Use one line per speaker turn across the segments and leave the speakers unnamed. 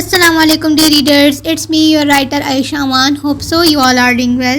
Assalamu alaikum dear readers, it's me your writer Aisha Aman. Hope so you all are doing well.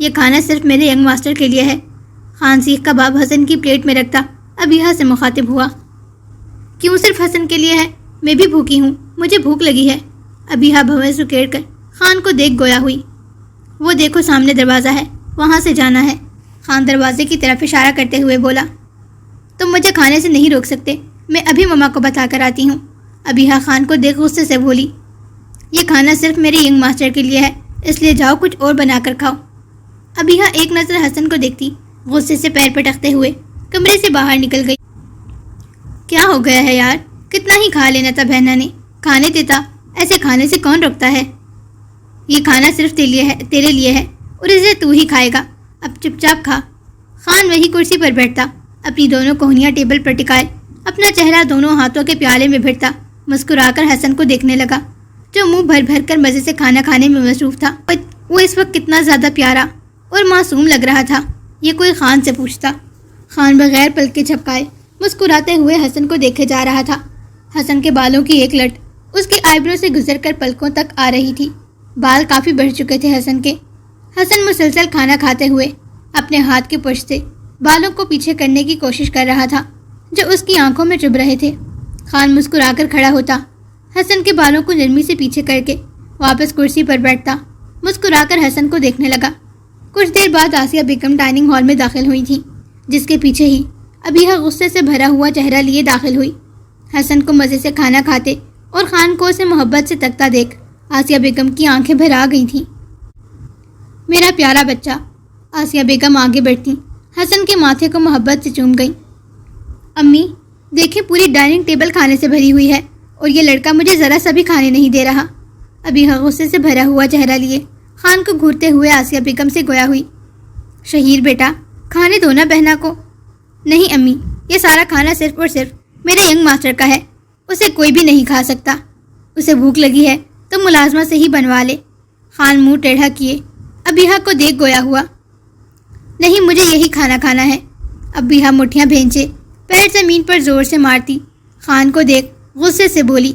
یہ کھانا صرف میرے young master کے لیے ہے۔ خان سیخ کباب حسن کی پلیٹ میں رکھتا ابیحا سے مخاطب ہوا۔ کیوں صرف حسن کے لیے ہے؟ میں بھی بھوکی ہوں، مجھے بھوک لگی ہے۔ ابیحا بھویں سکیڑ کر خان کو دیکھ گویا ہوئی۔ وہ دیکھو سامنے دروازہ ہے، وہاں سے جانا ہے۔ خان دروازے کی طرف اشارہ کرتے ہوئے بولا۔ تم مجھے کھانے سے نہیں روک سکتے، میں ابھی مما کو بتا کر آتی ہوں۔ ابیحا خان کو دیکھ غصے سے بولی۔ یہ کھانا صرف میرے ینگ ماسٹر کے لیے ہے، اس لیے جاؤ کچھ اور بنا کر کھاؤ۔ ابیحا ایک نظر حسن کو دیکھتی غصے سے پیر پٹکتے ہوئے کمرے سے باہر نکل گئی۔ کیا ہو گیا ہے یار، کتنا ہی کھا لینا تھا بہنا نے، کھانے دیتا، ایسے کھانے سے کون روکتا ہے؟ یہ کھانا صرف تیرے لیے ہے اور اسے تو ہی کھائے گا، اب چپ چاپ کھا۔ خان وہی کرسی پر بیٹھتا، اپنی دونوں کوہنیاں ٹیبل پر ٹکائے، اپنا چہرہ دونوں ہاتھوں کے پیالے میں بھرتا مسکرا کر حسن کو دیکھنے لگا، جو منہ بھر بھر کر مزے سے کھانا کھانے میں مصروف تھا۔ وہ اس وقت کتنا زیادہ پیارا اور معصوم لگ رہا تھا، یہ کوئی خان سے پوچھتا۔ خان بغیر پلکیں جھپکائے مسکراتے ہوئے حسن کو دیکھے جا رہا تھا۔ حسن کے بالوں کی ایک لٹ اس کی آئیبرو سے گزر کر پلکوں تک آ رہی تھی، بال کافی بڑھ چکے تھے حسن کے۔ حسن مسلسل کھانا کھاتے ہوئے اپنے ہاتھ کے پشت سے بالوں کو پیچھے کرنے کی کوشش کر رہا تھا جو اس کی آنکھوں میں چبھ رہے تھے۔ خان مسکرا کر کھڑا ہوتا، حسن کے بالوں کو نرمی سے پیچھے کر کے واپس کرسی پر بیٹھتا، مسکرا کر حسن کو دیکھنے لگا۔ کچھ دیر بعد آسیہ بیگم ڈائننگ ہال میں داخل ہوئی تھیں، جس کے پیچھے ہی ابیحا غصے سے بھرا ہوا چہرہ لیے داخل ہوئی۔ حسن کو مزے سے کھانا کھاتے اور خان کو اسے محبت سے تکتا دیکھ آسیہ بیگم کی آنکھیں بھر آ گئی تھیں۔ میرا پیارا بچہ، آسیہ بیگم آگے بڑھتی حسن کے ماتھے کو محبت سے چوم گئی۔ امی دیکھیں، پوری ڈائننگ ٹیبل کھانے سے بھری ہوئی ہے اور یہ لڑکا مجھے ذرا سا بھی کھانے نہیں دے رہا۔ ابیحا غصے سے بھرا ہوا چہرہ لیے خان کو گھورتے ہوئے آسیہ بیگم سے گویا ہوئی۔ شہیر بیٹا، کھانے دو نا بہنا کو۔ نہیں امی، یہ سارا کھانا صرف اور صرف میرے ینگ ماسٹر کا ہے، اسے کوئی بھی نہیں کھا سکتا۔ اسے بھوک لگی ہے تو ملازمہ سے ہی بنوا لے۔ خان منہ ٹیڑھا کیے ابیحا کو دیکھ گویا ہوا۔ نہیں، مجھے یہی کھانا کھانا ہے۔ ابیحا مٹھیاں بھینچے پیر زمین پر زور سے مارتی خان کو دیکھ غصے سے بولی۔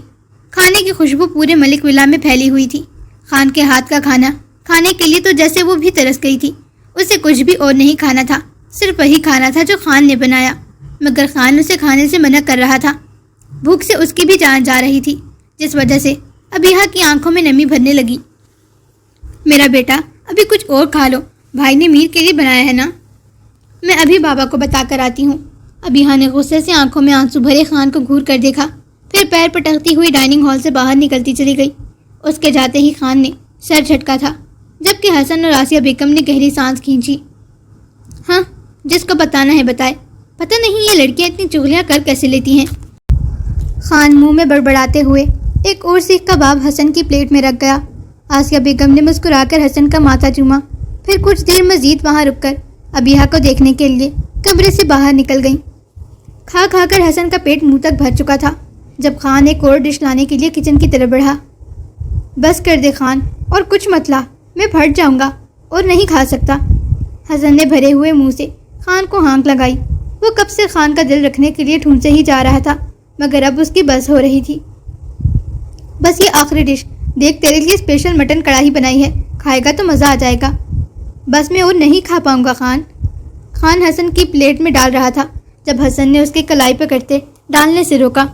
کھانے کی خوشبو پورے ملک ولا میں پھیلی ہوئی تھی۔ خان کے ہاتھ کا کھانا کھانے کے لیے تو جیسے وہ بھی ترس گئی تھی۔ اسے کچھ بھی اور نہیں کھانا تھا، صرف وہی کھانا تھا جو خان نے بنایا، مگر خان اسے کھانے سے منع کر رہا تھا۔ بھوک سے اس کی بھی جان جا رہی تھی، جس وجہ سے ابیحا کی آنکھوں میں نمی بھرنے لگی۔ میرا بیٹا، ابھی کچھ اور کھا لو، بھائی نے میر کے لیے بنایا ہے نا۔ میں ابھی بابا کو بتا کر آتی ہوں۔ ابیحا نے غصے سے آنکھوں میں آنسو بھرے خان کو گھور کر دیکھا، پھر پیر پٹکتی ہوئی ڈائننگ ہال سے باہر نکلتی چلی گئی۔ اس کے جاتے ہی خان نے سر جھٹکا تھا، جبکہ حسن اور آسیہ بیگم نے گہری سانس کھینچی۔ ہاں، جس کو بتانا ہے بتائے، پتہ نہیں یہ لڑکیاں اتنی چغلیاں کر کیسے لیتی ہیں۔ خان منہ میں بڑبڑاتے ہوئے ایک اور سیخ کباب حسن کی پلیٹ میں رکھ گیا۔ آسیہ بیگم نے مسکرا کر حسن کا ماتھا چوما، پھر کچھ دیر مزید وہاں رک کر ابیحا کو دیکھنے کے لیے کمرے سے باہر نکل گئیں۔ کھا کھا کر حسن کا پیٹ منہ تک بھر چکا تھا، جب خان ایک اور ڈش لانے کے لیے کچن کی طرف بڑھا۔ بس کر دے خان، اور کچھ مت لا، میں پھٹ جاؤں گا اور نہیں کھا سکتا۔ حسن نے بھرے ہوئے منہ سے خان کو ہانک لگائی۔ وہ کب سے خان کا دل رکھنے کے لیے ٹھونسے ہی جا رہا تھا، مگر اب اس کی بس ہو رہی تھی۔ بس یہ آخری ڈش، دیکھ تیرے لیے اسپیشل مٹن کڑھائی بنائی ہے، کھائے گا تو مزہ آ جائے گا۔ بس میں اور نہیں کھا پاؤں گا خان۔ خان حسن کی پلیٹ میں ڈال رہا تھا، جب حسن نے اس کی کلائی پکڑتے ڈالنے سے روکا۔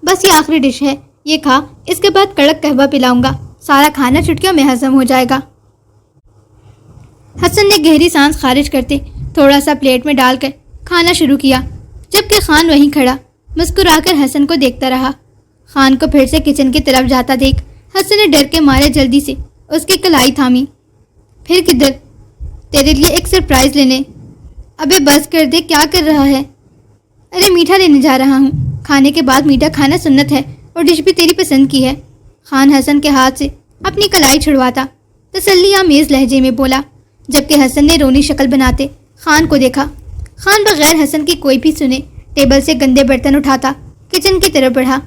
بس یہ آخری ڈش ہے، یہ کھا، اس کے بعد کڑک قہوہ پلاؤں گا، سارا کھانا چٹکیوں میں ہضم ہو جائے گا۔ حسن نے گہری سانس خارج کرتے تھوڑا سا پلیٹ میں ڈال کر کھانا شروع کیا، جبکہ خان وہیں کھڑا مسکرا کر حسن کو دیکھتا رہا۔ خان کو پھر سے کچن کی طرف جاتا دیکھ حسن نے ڈر کے مارے جلدی سے اس کی کلائی تھامی۔ پھر کدھر؟ تیرے لیے ایک سرپرائز لینے۔ ابے بس کر دے، کیا کر رہا ہے؟ ارے میٹھا لینے جا رہا ہوں، کھانے کے بعد میٹھا کھانا سنت ہے اور ڈش بھی تیری پسند کی ہے۔ خان حسن کے ہاتھ سے اپنی کلائی چھڑواتا تسلی آمیز لہجے میں بولا، جبکہ حسن نے رونی شکل بناتے خان کو دیکھا۔ خان بغیر حسن کی کوئی بھی سنے ٹیبل سے گندے برتن اٹھاتا کچن کی طرف بڑھا۔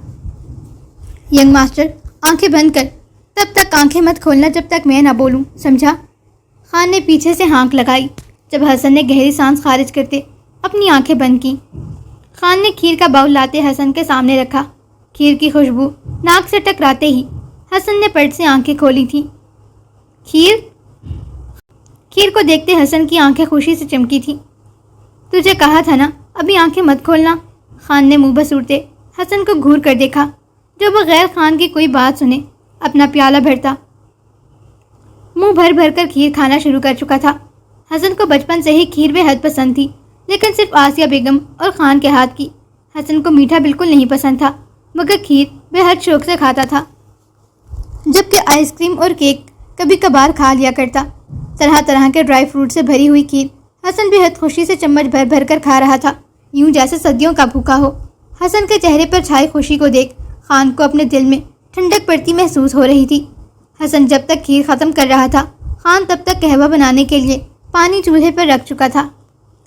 ینگ ماسٹر، آنکھیں بند کر، تب تک آنکھیں مت کھولنا جب تک میں نہ بولوں، سمجھا؟ خان نے پیچھے سے ہانک لگائی، جب حسن نے گہری سانس خارج کرتے اپنی آنکھیں بند کی۔ خان نے کھیر کا باؤل لاتے حسن کے سامنے رکھا۔ کھیر کی خوشبو ناک سے ٹکراتے ہی حسن نے پٹ سے آنکھیں کھولی تھیں۔ کھیر؟ کھیر کو دیکھتے حسن کی آنکھیں خوشی سے چمکی تھیں۔ تجھے کہا تھا نا ابھی آنکھیں مت کھولنا۔ خان نے منہ بسوڑتے حسن کو گھور کر دیکھا جو بغیر خان کی کوئی بات سنے اپنا پیالہ بھرتا منہ بھر بھر کر کھیر کھانا شروع کر چکا تھا۔ حسن کو بچپن سے ہی کھیر بے حد پسند تھی، لیکن صرف آسیہ بیگم اور خان کے ہاتھ کی۔ حسن کو میٹھا بالکل نہیں پسند تھا، مگر کھیر بے حد شوق سے کھاتا تھا، جبکہ آئس کریم اور کیک کبھی کبھار کھا لیا کرتا۔ طرح طرح کے ڈرائی فروٹ سے بھری ہوئی کھیر حسن بے حد خوشی سے چمچ بھر بھر کر کھا رہا تھا، یوں جیسے صدیوں کا بھوکا ہو۔ حسن کے چہرے پر چھائی خوشی کو دیکھ خان کو اپنے دل میں ٹھنڈک پڑتی محسوس ہو رہی تھی۔ حسن جب تک کھیر ختم کر رہا تھا، خان تب تک قہوہ بنانے کے لیے پانی چولہے پر رکھ چکا تھا۔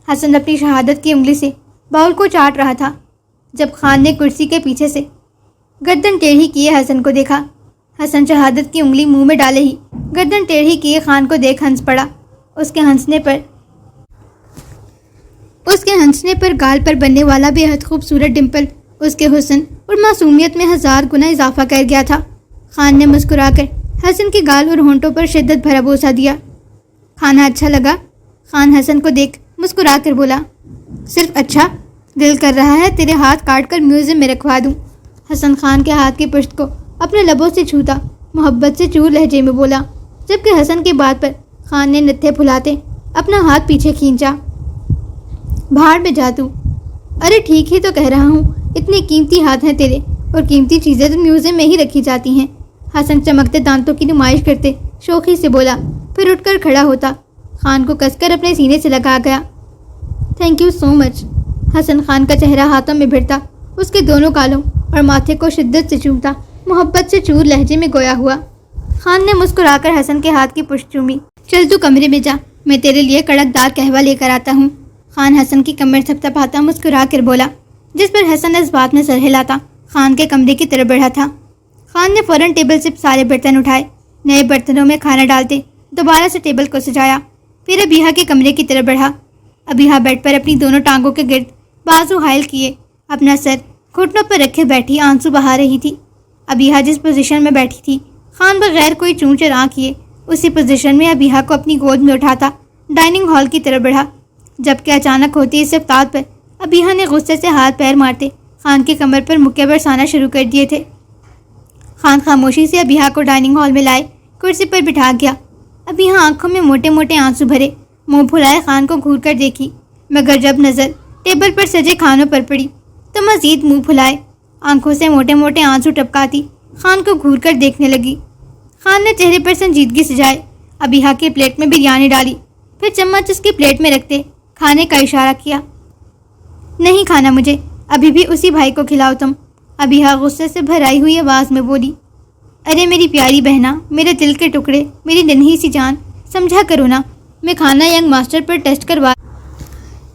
حسن اپنی شہادت کی انگلی سے باؤل کو چاٹ رہا تھا جب خان نے کرسی کے پیچھے سے گردن ٹیڑھی کیے حسن کو دیکھا۔ حسن شہادت کی انگلی منہ میں ڈالے ہی گردن ٹیڑھی کیے خان کو دیکھ ہنس پڑا۔ اس کے ہنسنے پر گال پر بننے والا بے حد خوبصورت ڈمپل اس کے حسن اور معصومیت میں 1000 گنا اضافہ کر گیا تھا۔ خان نے مسکرا کر حسن کے گال اور ہونٹوں پر شدت بھرا بوسہ دیا۔ کھانا اچھا لگا؟ خان حسن کو دیکھ مسکرا کر بولا۔ صرف اچھا؟ دل کر رہا ہے تیرے ہاتھ کاٹ کر میوزیم میں رکھوا دوں۔ حسن خان کے ہاتھ کی پشت کو اپنے لبوں سے چھوتا محبت سے چور لہجے میں بولا، جبکہ حسن کی بات پر خان نے نتھے پھلاتے اپنا ہاتھ پیچھے کھینچا۔ بھاڑ میں جا تو۔ ارے ٹھیک ہی تو کہہ رہا ہوں، اتنے قیمتی ہاتھ ہیں تیرے، اور قیمتی چیزیں تو میوزیم میں ہی رکھی جاتی ہیں۔ حسن چمکتے دانتوں کی نمائش کرتے شوخی سے بولا، پھر اٹھ کر کھڑا ہوتا خان کو کس کر اپنے سینے سے لگا گیا۔ تھینک یو سو مچ۔ حسن خان کا چہرہ ہاتھوں میں بھرتا اس کے دونوں گالوں اور ماتھے کو شدت سے چومتا محبت سے چور لہجے میں گویا ہوا۔ خان نے مسکرا کر حسن کے ہاتھ کی پشت چومی۔ چل تو کمرے میں جا، میں تیرے لیے کڑک دار قہوہ لے کر آتا ہوں۔ خان حسن کی کمر تھپتھپاتا مسکرا کر بولا، جس پر حسن اس بات میں سر ہلاتا خان کے کمرے کی طرف بڑھا تھا۔ خان نے فوراً ٹیبل سے سارے برتن اٹھائے، نئے برتنوں میں کھانا ڈالتے دوبارہ سے ٹیبل کو سجایا، پھر ابیہا کے کمرے کی طرف بڑھا۔ ابیہا بیڈ پر اپنی دونوں ٹانگوں کے گرد بازو حائل کیے اپنا سر گھٹنوں پر رکھے بیٹھی آنسو بہا رہی تھی۔ ابیہا جس پوزیشن میں بیٹھی تھی، خان بغیر کوئی چون چراں کیے اسی پوزیشن میں ابیہا کو اپنی گود میں اٹھاتا ڈائننگ ہال کی طرف بڑھا، جبکہ اچانک ہوتی اس افتاد پر ابیہا نے غصے سے ہاتھ پیر مارتے خان کی کمر پر مکے برسانا شروع کر دیے تھے۔ خان خاموشی سے ابیہا کو ڈائننگ ہال میں لائے کرسی پر بٹھا گیا۔ ابیہا آنکھوں میں موٹے موٹے آنسو بھرے منہ پھلائے خان کو گھور کر دیکھی، مگر جب نظر ٹیبل پر سجے کھانوں پر پڑی تو مزید منہ پھلائے آنکھوں سے موٹے موٹے آنسو ٹپکاتی خان کو گھور کر دیکھنے لگی۔ خان نے چہرے پر سنجیدگی سجائے ابیہا کی پلیٹ میں بریانی ڈالی، پھر چمچ اس کی پلیٹ میں رکھتے کھانے کا اشارہ کیا۔ نہیں کھانا مجھے، ابھی بھی اسی بھائی کو کھلاؤ تم۔ ابیہا غصے سے بھرائی ہوئی آواز میں بولی۔ ارے میری پیاری بہنا، میرے دل کے ٹکڑے، میری ننھی سی جان، سمجھا کرو نا، میں کھانا ینگ ماسٹر پر ٹیسٹ کروا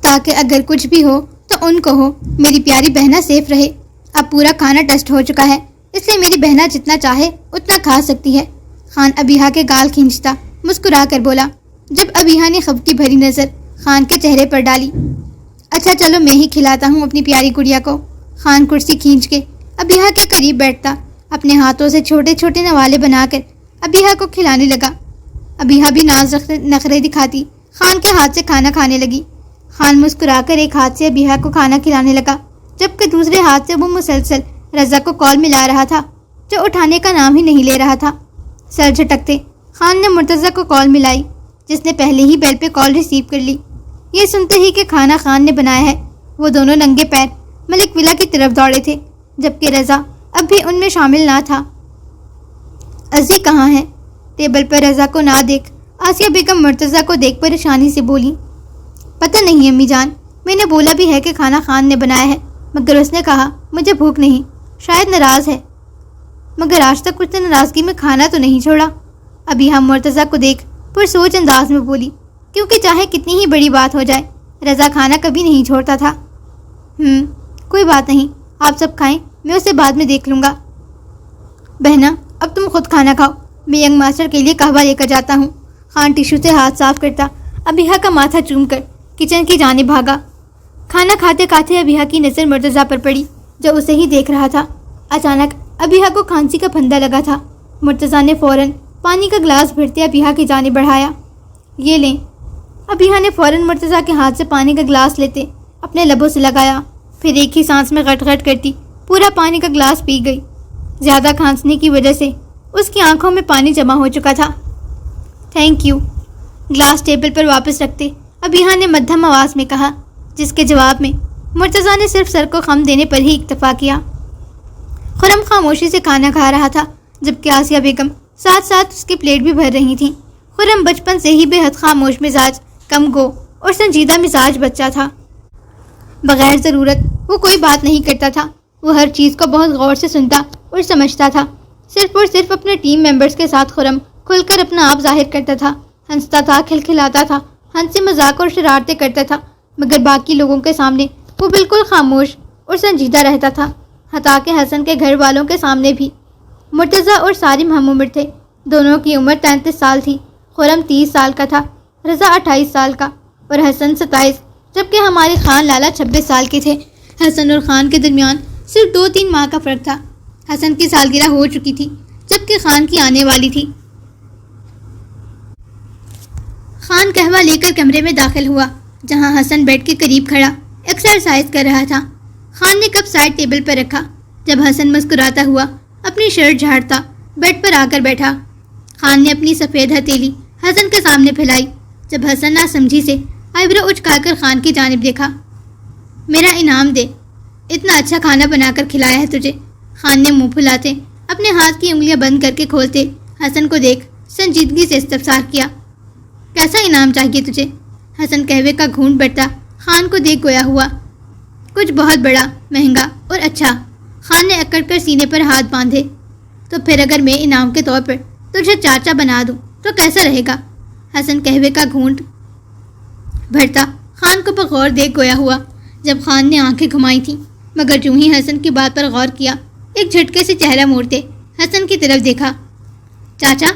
تاکہ اگر کچھ بھی ہو تو ان کو ہو، میری پیاری بہنا سیف رہے۔ اب پورا کھانا ٹیسٹ ہو چکا ہے، اس لیے میری بہنا جتنا چاہے اتنا کھا سکتی ہے۔ خان ابیہا کے گال کھینچتا مسکرا کر بولا، جب ابیہا نے خفگی بھری نظر خان کے چہرے پر ڈالی۔ اچھا چلو میں ہی کھلاتا ہوں اپنی پیاری گڑیا کو۔ خان کرسی کھینچ کے ابیہا کے قریب بیٹھتا اپنے ہاتھوں سے چھوٹے چھوٹے نوالے بنا کر ابیہا کو کھلانے لگا۔ ابیہا بھی ناز نخرے دکھاتی خان کے ہاتھ سے کھانا کھانے لگی۔ خان مسکرا کر ایک ہاتھ سے ابیہا کو کھانا کھلانے لگا، جبکہ دوسرے ہاتھ سے وہ مسلسل رضا کو کال ملا رہا تھا جو اٹھانے کا نام ہی نہیں لے رہا تھا۔ سر جھٹکتے خان نے مرتضیٰ کو کال ملائی، جس نے پہلے ہی بیل پہ کال ریسیو کر لی۔ یہ سنتے ہی کہ کھانا خان نے بنایا ہے، وہ دونوں ننگے پیر ملک ولا کی طرف دوڑے تھے، جبکہ رضا اب بھی ان میں شامل نہ تھا۔ ازی کہاں ہے؟ ٹیبل پر رضا کو نہ دیکھ آسیہ بیگم مرتضیٰ کو دیکھ پریشانی سے بولی۔ پتہ نہیں امی جان، میں نے بولا بھی ہے کہ کھانا خان نے بنایا ہے، مگر اس نے کہا مجھے بھوک نہیں، شاید ناراض ہے، مگر آج تک کچھ ناراضگی میں کھانا تو نہیں چھوڑا۔ ابھی ہم مرتضیٰ کو دیکھ پرسوچ انداز میں بولی، کیونکہ چاہے کتنی ہی بڑی بات ہو جائے رضا کھانا کبھی نہیں چھوڑتا تھا۔ کوئی بات نہیں، آپ سب کھائیں، میں اسے بعد میں دیکھ لوں گا۔ بہنا اب تم خود کھانا کھاؤ، میں ینگ ماسٹر کے لیے قہوہ لے کر جاتا ہوں۔ خان ٹیشو سے ہاتھ صاف کرتا ابیہا کا ماتھا چوم کر کچن کی جانب بھاگا۔ کھانا کھاتے کھاتے ابیہا کی نظر مرتضیٰ پر پڑی جو اسے ہی دیکھ رہا تھا۔ اچانک ابیہا کو کھانسی کا پھندا لگا تھا۔ مرتضیٰ نے فوراً پانی کا گلاس بھرتے ابیہا کی جانب بڑھایا۔ یہ لیں۔ ابیحا نے فوراً مرتضیٰ کے ہاتھ سے پانی کا گلاس لیتے اپنے لبوں سے لگایا، پھر ایک ہی سانس میں غٹ غٹ کرتی پورا پانی کا گلاس پی گئی۔ زیادہ کھانسنے کی وجہ سے اس کی آنکھوں میں پانی جمع ہو چکا تھا۔ تھینک یو، گلاس ٹیبل پر واپس رکھتے ابیحا نے مدھم آواز میں کہا، جس کے جواب میں مرتضیٰ نے صرف سر کو خم دینے پر ہی اکتفا کیا۔ خرم خاموشی سے کھانا کھا رہا تھا، جبکہ آسیہ بیگم ساتھ ساتھ اس کی پلیٹ بھی بھر رہی تھیں۔ خرم بچپن سے ہی بے حد خاموش مزاج، کم گو اور سنجیدہ مزاج بچہ تھا۔ بغیر ضرورت وہ کوئی بات نہیں کرتا تھا، وہ ہر چیز کو بہت غور سے سنتا اور سمجھتا تھا۔ صرف اور صرف اپنے ٹیم ممبرز کے ساتھ خرم کھل کر اپنا آپ ظاہر کرتا تھا، ہنستا تھا، کھلکھلاتا تھا، ہنسی مذاق اور شرارتیں کرتا تھا، مگر باقی لوگوں کے سامنے وہ بالکل خاموش اور سنجیدہ رہتا تھا، حتیٰ کہ حسن کے گھر والوں کے سامنے بھی۔ مرتضیٰ اور سالم ہم عمر تھے، دونوں کی عمر 33 سال تھی۔ خرم 30 سال کا تھا، رضا 28 سال کا اور حسن 27، جبکہ ہمارے خان لالا 26 سال کے تھے۔ حسن اور خان کے درمیان صرف 2-3 ماہ کا فرق تھا۔ حسن کی سالگرہ ہو چکی تھی، جبکہ خان کی آنے والی تھی۔ خان قہوہ لے کر کمرے میں داخل ہوا، جہاں حسن بیڈ کے قریب کھڑا ایکسرسائز کر رہا تھا۔ خان نے کپ سائڈ ٹیبل پر رکھا، جب حسن مسکراتا ہوا اپنی شرٹ جھاڑتا بیڈ پر آ کر بیٹھا۔ خان نے اپنی سفید ہتھیلی حسن کے سامنے پھیلائی، جب حسن ناسمجھی سے آئیبرو اچکا کر خان کی جانب دیکھا۔ میرا انعام دے، اتنا اچھا کھانا بنا کر کھلایا ہے تجھے۔ خان نے منہ پھلاتے اپنے ہاتھ کی انگلیاں بند کر کے کھولتے حسن کو دیکھ سنجیدگی سے استفسار کیا، کیسا انعام چاہیے تجھے؟ حسن قہوے کا گھونٹ بٹتا خان کو دیکھ گویا ہوا، کچھ بہت بڑا، مہنگا اور اچھا۔ خان نے اکڑ کر سینے پر ہاتھ باندھے، تو پھر اگر میں انعام کے طور پر تجھے چاچا بنا دوں تو کیسا رہے گا؟ حسن قہوے کا گھونٹ بھرتا خان کو بغور دیکھ گویا ہوا، جب خان نے آنکھیں گھمائی تھیں، مگر جو ہی حسن کی بات پر غور کیا، ایک جھٹکے سے چہرہ موڑتے حسن کی طرف دیکھا۔ چاچا؟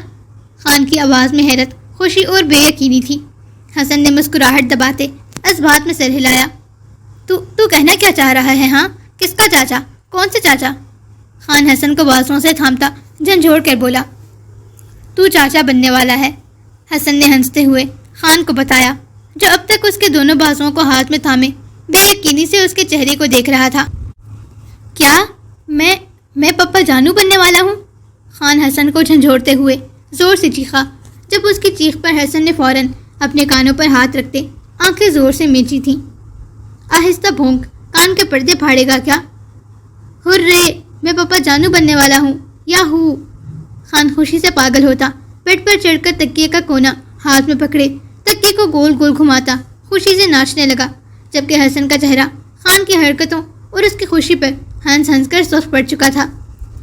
خان کی آواز میں حیرت، خوشی اور بے یقینی تھی۔ حسن نے مسکراہٹ دباتے اس بات میں سر ہلایا۔ تو کہنا کیا چاہ رہا ہے؟ ہاں، کس کا چاچا؟ کون سے چاچا؟ خان حسن کو بازوؤں سے تھامتا جھنجھوڑ کر بولا، تو چاچا بننے والا ہے۔ حسن نے ہنستے ہوئے خان کو بتایا، جو اب تک اس کے دونوں بازوؤں کو ہاتھ میں تھامے بے یقینی سے اس کے چہرے کو دیکھ رہا تھا۔ کیا میں پپا جانو بننے والا ہوں؟ خان حسن کو جھنجھوڑتے ہوئے زور سے چیخا، جب اس کی چیخ پر حسن نے فوراً اپنے کانوں پر ہاتھ رکھتے آنکھیں زور سے میچی تھیں۔ آہستہ بھونک، کان کے پردے پھاڑے گا کیا؟ ہرے، میں پپا جانو بننے والا ہوں، یاہو! خان خوشی سے پاگل ہوتا بیڈ پر چڑھ کر تکیے کا کونا ہاتھ میں پکڑے تکیے کو گول گول گھماتا خوشی سے ناچنے لگا، جبکہ حسن کا چہرہ خان کی حرکتوں اور اس کی خوشی پر ہنس ہنس کر سرخ پڑ چکا تھا۔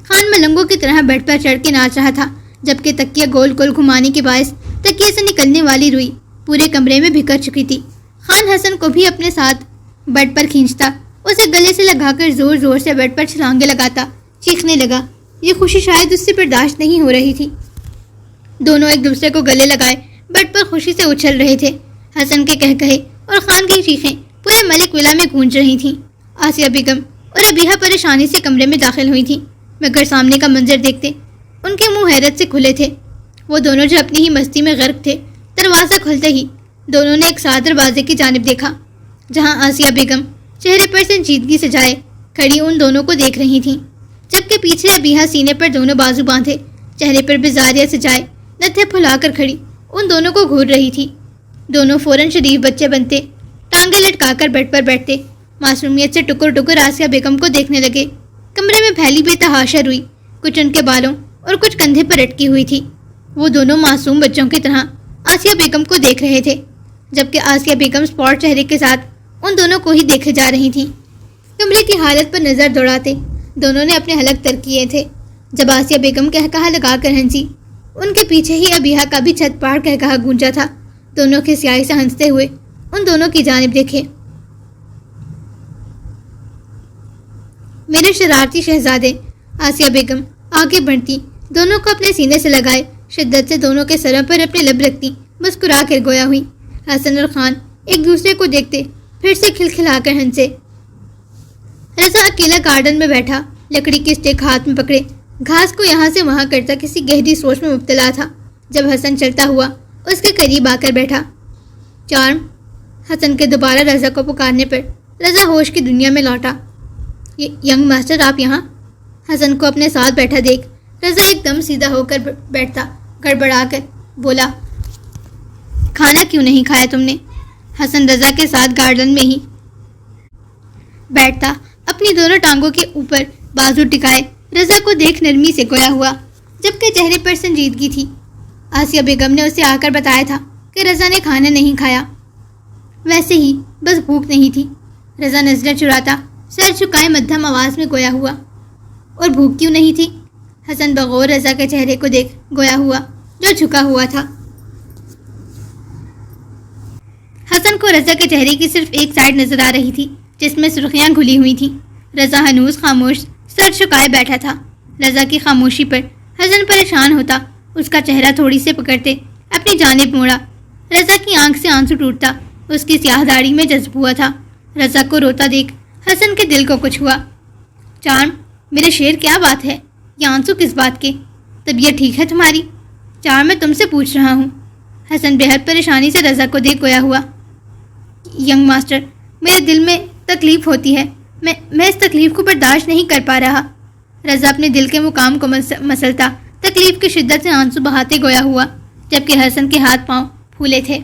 خان ملنگوں کی طرح بیڈ پر چڑھ کے ناچ رہا تھا، جبکہ تکیہ گول گول گھمانے کے باعث تکیے سے نکلنے والی روئی پورے کمرے میں بکھر چکی تھی۔ خان حسن کو بھی اپنے ساتھ بیڈ پر کھینچتا، اسے گلے سے لگا کر زور زور سے بیڈ پر چھلانگے لگاتا چیخنے لگا۔ یہ خوشی شاید اس سے برداشت نہیں ہو رہی تھی۔ دونوں ایک دوسرے کو گلے لگائے بیڈ پر خوشی سے اچھل رہے تھے۔ حسن کے کہکہے اور خان کی چیخیں پورے ملک ولا میں گونج رہی تھیں۔ آسیہ بیگم اور ابیحا پریشانی سے کمرے میں داخل ہوئی تھیں، مگر سامنے کا منظر دیکھتے ان کے منہ حیرت سے کھلے تھے۔ وہ دونوں جو اپنی ہی مستی میں غرق تھے، دروازہ کھلتے ہی دونوں نے ایک ساتھ دروازے کی جانب دیکھا، جہاں آسیہ بیگم چہرے پر سنجیدگی سجائے کھڑی ان دونوں کو دیکھ رہی تھیں، جبکہ پیچھے ابیحا سینے پر دونوں بازو باندھے چہرے پر بیزاریاں سجائے نتھے پھلا کر کھڑی ان دونوں کو گھور رہی تھی۔ دونوں فوراً شریف بچے بنتے، ٹانگیں لٹکا کر بیڈ پر بیٹھتے، معصومیت سے ٹکر ٹکر آسیہ بیگم کو دیکھنے لگے۔ کمرے میں پھیلی بے تحاشا روئی کچھ ان کے بالوں اور کچھ کندھے پر اٹکی ہوئی تھی۔ وہ دونوں معصوم بچوں کی طرح آسیہ بیگم کو دیکھ رہے تھے، جبکہ آسیہ بیگم سپاٹ چہرے کے ساتھ ان دونوں کو ہی دیکھے جا رہی تھیں۔ کمرے کی حالت پر نظر دوڑاتے دونوں نے اپنے حلق تر کیے تھے۔ جب آسیہ بیگم کہکہا لگا کر ہنسی، ان کے پیچھے ہی ابیحا کا بھی چھت پاڑ کہکہا گونجا تھا۔ دونوں کے سیاہی سے ہنستے ہوئے ان دونوں کی جانب دیکھے۔ میرے شرارتی شہزادے، آسیہ بیگم آگے بڑھتی دونوں کو اپنے سینے سے لگائے شدت سے دونوں کے سروں پر اپنے لب رکھتی مسکرا کر گویا ہوئی۔ حسن اور خان ایک دوسرے کو دیکھتے پھر سے کھلکھلا کر ہنسے۔ رضا اکیلا گارڈن میں بیٹھا لکڑی کی اسٹک ہاتھ میں پکڑے گھاس کو یہاں سے وہاں کرتا کسی گہری سوچ میں مبتلا تھا، جب حسن چلتا ہوا اس کے قریب آ کر بیٹھا۔ چارم، حسن کے دوبارہ رضا کو پکارنے پر رضا ہوش کی دنیا میں لوٹا۔ ینگ ماسٹر آپ یہاں؟ حسن کو اپنے ساتھ بیٹھا دیکھ رضا ایک دم سیدھا ہو کر بیٹھتا، گڑبڑا کر بولا، کھانا کیوں نہیں کھایا تم نے؟ حسن رضا کے ساتھ گارڈن میں ہی بیٹھتا، اپنی دونوں ٹانگوں کے اوپر بازو ٹکائے رضا کو دیکھ نرمی سے گویا ہوا، جبکہ چہرے پر سنجیدگی تھی۔ آسیہ بیگم نے اسے آ کر بتایا تھا کہ رضا نے کھانا نہیں کھایا، ویسے ہی بس بھوک نہیں تھی۔ رضا نظریں چراتا سر جھکائے مدھم آواز میں گویا ہوا، اور بھوک کیوں نہیں تھی؟ حسن بغور رضا کے چہرے کو دیکھ گویا ہوا جو جھکا ہوا تھا۔ حسن کو رضا کے چہرے کی صرف ایک سائڈ نظر آ رہی تھی جس میں سرخیاں گھلی ہوئی تھیں۔ رضا ہنوز خاموش سر جھکائے بیٹھا تھا۔ رضا کی خاموشی پر حسن پریشان ہوتا، اس کا چہرہ تھوڑی سے پکڑتے اپنی جانب موڑا۔ رضا کی آنکھ سے آنسو ٹوٹتا، اس کی سیاہ داڑھی میں جذب ہوا تھا۔ رضا کو روتا دیکھ حسن کے دل کو کچھ ہوا۔ چارم، میرے شیر کیا بات ہے؟ یہ آنسو کس بات کے؟ طبیعت ٹھیک ہے تمہاری؟ چارم، میں تم سے پوچھ رہا ہوں۔ حسن بےحد پریشانی سے رضا کو دیکھ گویا ہوا۔ ینگ ماسٹر، میرے دل میں تکلیف ہوتی ہے، میں اس تکلیف کو برداشت نہیں کر پا رہا۔ رضا اپنے دل کے مقام کو مسلتا تکلیف کی شدت سے آنسو بہاتے گویا ہوا، جبکہ حسن کے ہاتھ پاؤں پھولے تھے۔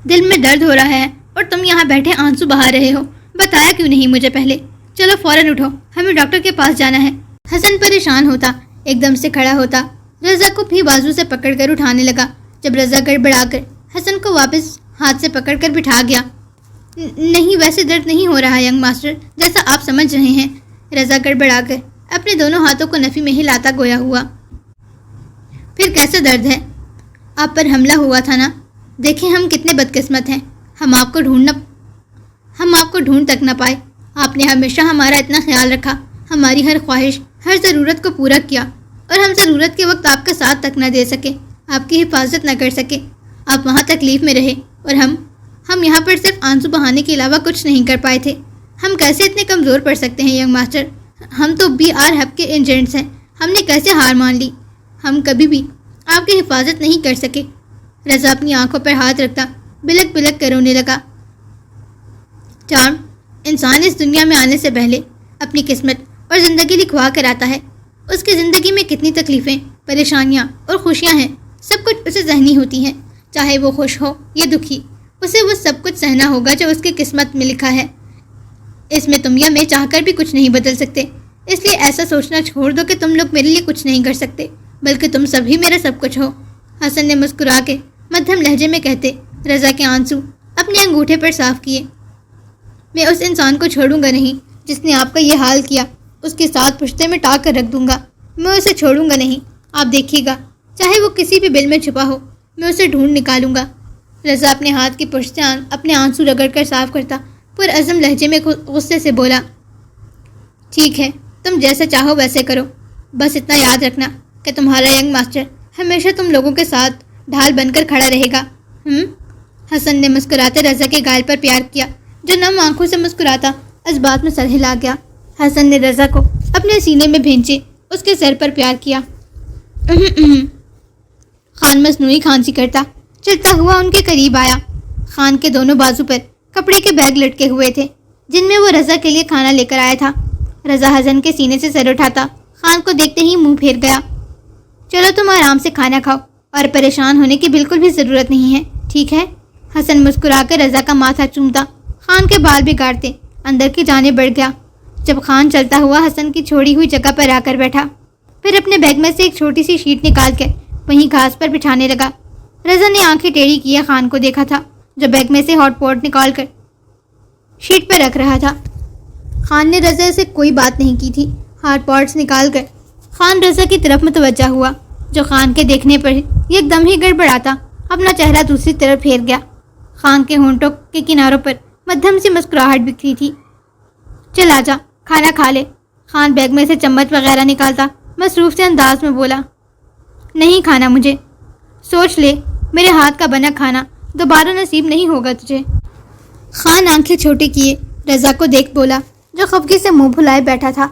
دل میں درد ہو رہا ہے اور تم یہاں بیٹھے آنسو بہا رہے ہو، بتایا کیوں نہیں مجھے پہلے؟ چلو فوراً اٹھو، ہمیں ڈاکٹر کے پاس جانا ہے۔ حسن پریشان ہوتا ایک دم سے کھڑا ہوتا، رضا کو بھی بازو سے پکڑ کر اٹھانے لگا۔ جب رضا گڑبڑا کر حسن کو واپس ہاتھ سے پکڑ کر بٹھا گیا۔ نہیں، ویسے درد نہیں ہو رہا ینگ ماسٹر، جیسا آپ سمجھ رہے ہیں۔ رضا گڑبڑا کر اپنے دونوں ہاتھوں کو نفی میں ہلاتا گویا ہوا۔ پھر کیسا درد ہے؟ آپ پر حملہ ہوا تھا نا؟ دیکھیں ہم کتنے بدقسمت ہیں، ہم آپ کو ڈھونڈ تک نہ پائے۔ آپ نے ہمیشہ ہمارا اتنا خیال رکھا، ہماری ہر خواہش، ہر ضرورت کو پورا کیا، اور ہم ضرورت کے وقت آپ کا ساتھ تک نہ دے سکے، آپ کی حفاظت نہ کر سکے۔ آپ وہاں تکلیف میں رہے اور ہم یہاں پر صرف آنسو بہانے کے علاوہ کچھ نہیں کر پائے تھے۔ ہم کیسے اتنے کمزور پڑ سکتے ہیں ینگ ماسٹر؟ ہم تو BR ہب کے ایجنٹس ہیں، ہم نے کیسے ہار مان لی؟ ہم کبھی بھی آپ کی حفاظت نہیں کر سکے۔ رضا اپنی آنکھوں پر ہاتھ رکھتا بلک بلک کر رونے لگا۔ چارم، انسان اس دنیا میں آنے سے پہلے اپنی قسمت اور زندگی لکھوا کر آتا ہے۔ اس کی زندگی میں کتنی تکلیفیں، پریشانیاں اور خوشیاں ہیں، سب کچھ اسے ذہنی ہوتی ہیں، چاہے وہ خوش ہو یا دکھی، اسے وہ سب کچھ سہنا ہوگا جو اس کی قسمت میں لکھا ہے۔ اس میں تم یا میں چاہ کر بھی کچھ نہیں بدل سکتے، اس لیے ایسا سوچنا چھوڑ دو کہ تم لوگ میرے لیے کچھ نہیں کر سکتے، بلکہ تم سب ہی میرا سب کچھ ہو۔ حسن نے مسکرا کے مدھم لہجے میں کہتے رضا کے آنسو اپنے انگوٹھے پر صاف کیے۔ میں اس انسان کو چھوڑوں گا نہیں جس نے آپ کا یہ حال کیا، اس کے ساتھ پشتے میں ٹاک کر رکھ دوں گا، میں اسے چھوڑوں گا نہیں۔ آپ دیکھیے گا، چاہے وہ کسی بھی بل میں چھپا ہو، میں اسے ڈھونڈ نکالوں گا۔ رضا اپنے ہاتھ کی پشت سے اپنے آنسو رگڑ کر صاف کرتا پرعزم لہجے میں غصے سے بولا، ٹھیک ہے، تم جیسا چاہو ویسے کرو، بس اتنا یاد رکھنا کہ تمہارا ینگ ماسٹر ہمیشہ تم لوگوں کے ساتھ ڈھال بن کر کھڑا رہے گا۔ حسن نے مسکراتے رضا کے گال پر پیار کیا، جو نم آنکھوں سے مسکراتا اس بات میں سر ہلا گیا۔ حسن نے رضا کو اپنے سینے میں بھینچے اس کے سر پر پیار کیا۔ خان مصنوعی کھانسی کرتا چلتا ہوا ان کے قریب آیا۔ خان کے دونوں بازو پر کپڑے کے بیگ لٹکے ہوئے تھے جن میں وہ رضا کے لیے کھانا لے کر آیا تھا۔ رضا حسن کے سینے سے سر اٹھاتا خان کو دیکھتے ہی منہ پھیر گیا۔ چلو تم آرام سے کھانا کھاؤ اور پریشان ہونے کی بالکل بھی ضرورت نہیں ہے، ٹھیک ہے؟ حسن مسکرا کر رضا کا ماتھا چومتا خان کے بال بگاڑتے اندر کی جانب بڑھ گیا۔ جب خان چلتا ہوا حسن کی چھوڑی ہوئی جگہ پر آ کر بیٹھا، پھر اپنے بیگ میں سے ایک چھوٹی سی شیٹ نکال کر وہیں گھاس پر بچھانے لگا۔ رضا نے آنکھیں ٹیڑھی کیے خان کو دیکھا تھا جو بیگ میں سے ہاٹ پاٹ نکال کر شیٹ پر رکھ رہا تھا۔ خان نے رضا سے کوئی بات نہیں کی تھی۔ ہاٹ پاٹس نکال کر خان رضا کی طرف متوجہ ہوا، جو خان کے دیکھنے پر ایک دم ہی گڑبڑاتا اپنا چہرہ دوسری طرف پھیر گیا۔ خان کے ہونٹوں کے کناروں پر مدھم سی مسکراہٹ بکھری تھی۔ چل آجا، کھانا کھا لے۔ خان بیگ میں سے چمچ وغیرہ نکالتا مصروف سے انداز میں بولا، نہیں کھانا مجھے، سوچ لے میرے ہاتھ کا بنا کھانا دوبارہ نصیب نہیں ہوگا تجھے۔ خان آنکھیں چھوٹی کیے رضا کو دیکھ بولا، جو خفگی سے منہ پھلائے بیٹھا تھا،